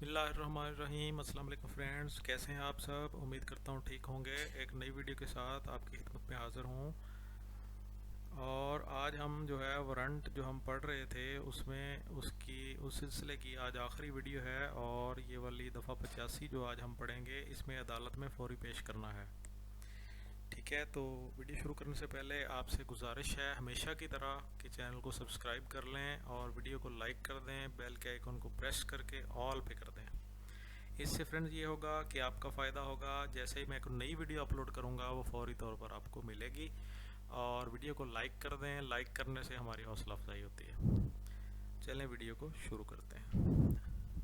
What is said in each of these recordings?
बिस्मिल्लाहिर्रहमानिर्रहीम। अस्सलाम वालेकुम फ्रेंड्स, कैसे हैं आप सब। उम्मीद करता हूँ ठीक होंगे। एक नई वीडियो के साथ आपकी खिदमत में हाज़िर हूँ। और आज हम जो है वारंट जो हम पढ़ रहे थे उसमें उस सिलसिले की आज आखिरी वीडियो है। और ये वाली दफ़ा 85 जो आज हम पढ़ेंगे इसमें अदालत में फौरी पेश करना है। ठीक है, तो वीडियो शुरू करने से पहले आपसे गुजारिश है हमेशा की तरह कि चैनल को सब्सक्राइब कर लें और वीडियो को लाइक कर दें, बेल के आइकन को प्रेस करके ऑल पे कर दें। इससे फ्रेंड्स ये होगा कि आपका फ़ायदा होगा, जैसे ही मैं एक नई वीडियो अपलोड करूँगा वो फौरी तौर पर आपको मिलेगी। और वीडियो को लाइक कर दें, लाइक करने से हमारी हौसला अफजाई होती है। चलें वीडियो को शुरू करते हैं।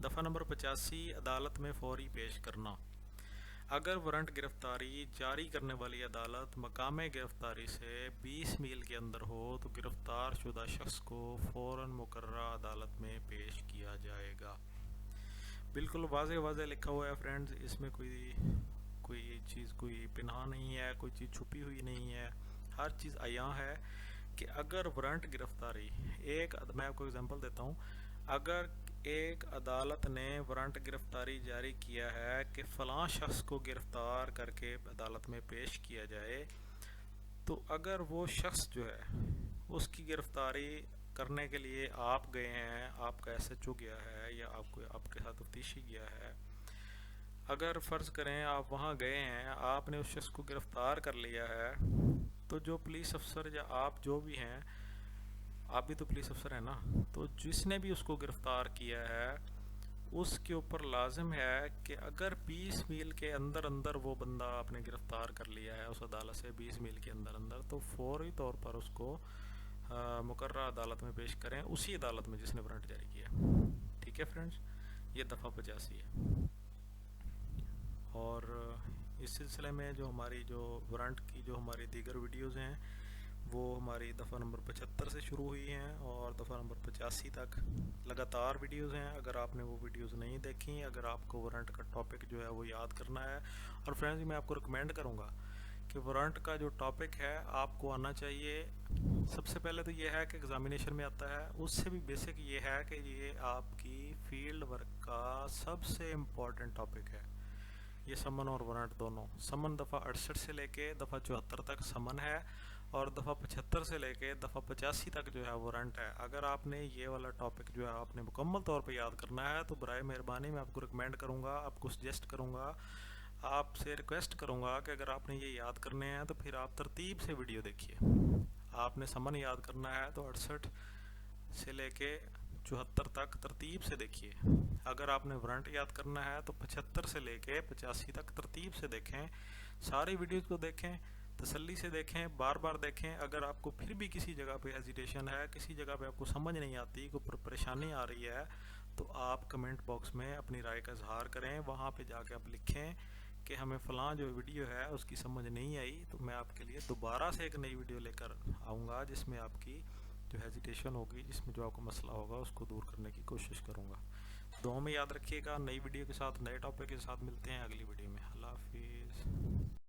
दफ़ा नंबर 85, अदालत में फौरी पेश करना। अगर वारंट गिरफ्तारी जारी करने वाली अदालत मकाम गिरफ्तारी से 20 मील के अंदर हो तो गिरफ्तार शुदा शख्स को फ़ौरन मुकर्ररा अदालत में पेश किया जाएगा। बिल्कुल वाज़े वाज़े लिखा हुआ है फ्रेंड्स, इसमें कोई चीज़ कोई पिन्हा नहीं है, कोई चीज़ छुपी हुई नहीं है, हर चीज़ आया है कि अगर वारंट गिरफ्तारी मैं आपको एग्जांपल देता हूँ। अगर एक अदालत ने वारंट गिरफ्तारी जारी किया है कि फ़लाँ शख्स को गिरफ़्तार करके अदालत में पेश किया जाए, तो अगर वो शख्स जो है उसकी गिरफ़्तारी करने के लिए आप गए हैं, आपका SHO गया है या आपके साथ तफ्तीशी गया है, अगर फ़र्ज़ करें आप वहाँ गए हैं, आपने उस शख्स को गिरफ़्तार कर लिया है, तो जो पुलिस अफसर या आप जो भी हैं, आप भी तो पुलिस अफसर हैं ना, तो जिसने भी उसको गिरफ़्तार किया है उसके ऊपर लाजिम है कि अगर 20 मील के अंदर अंदर वो बंदा आपने गिरफ़्तार कर लिया है उस अदालत से 20 मील के अंदर अंदर, तो फौरी तौर पर उसको मुकर्ररा अदालत में पेश करें, उसी अदालत में जिसने वारंट जारी किया। ठीक है फ्रेंड्स, ये दफ़ा 85 है। और इस सिलसिले में जो वारंट की जो हमारी दीगर वीडियोज़ हैं वो हमारी दफ़ा नंबर 75 से शुरू हुई हैं और दफ़ा नंबर 85 तक लगातार वीडियोज़ हैं। अगर आपने वो वीडियोज़ नहीं देखी, अगर आपको वारंट का टॉपिक जो है वो याद करना है, और फ्रेंड्स मैं आपको रिकमेंड करूँगा कि वारंट का जो टॉपिक है आपको आना चाहिए। सबसे पहले तो ये है कि एग्ज़ामिनेशन में आता है, उससे भी बेसिक ये है कि ये आपकी फील्ड वर्क का सबसे इम्पॉर्टेंट टॉपिक है। ये समन और वारंट दोनों, समन दफ़ा 68 से लेके दफ़ा 74 तक समन है और दफ़ा 75 से लेके दफ़ा 85 तक जो है वारंट है। अगर आपने ये वाला टॉपिक जो है आपने मुकम्मल तौर पे याद करना है तो बराए मेहरबानी मैं आपको रिकमेंड करूँगा, आपको सजेस्ट करूँगा, आपसे रिक्वेस्ट करूँगा कि अगर आपने ये याद करने हैं तो फिर आप तरतीब से वीडियो देखिए। आपने समन याद करना है तो 68 से लेके 74 तक तरतीब से देखिए। अगर आपने वारंट याद करना है तो 75 से लेके 85 तक तरतीब से देखें, सारी वीडियोज़ को देखें, तसल्ली से देखें, बार बार देखें। अगर आपको फिर भी किसी जगह पे हेजिटेशन है, किसी जगह पे आपको समझ नहीं आती, कोई परेशानी आ रही है, तो आप कमेंट बॉक्स में अपनी राय का इजहार करें। वहाँ पे जाके आप लिखें कि हमें फ़लाँ जो वीडियो है उसकी समझ नहीं आई, तो मैं आपके लिए दोबारा से एक नई वीडियो लेकर आऊँगा जिसमें आपकी जो हेजिटेशन होगी, जिसमें जो आपको मसला होगा उसको दूर करने की कोशिश करूँगा। दुआ में याद रखिएगा। नई वीडियो के साथ, नए टॉपिक के साथ मिलते हैं अगली वीडियो में। अल्लाह हाफिज़।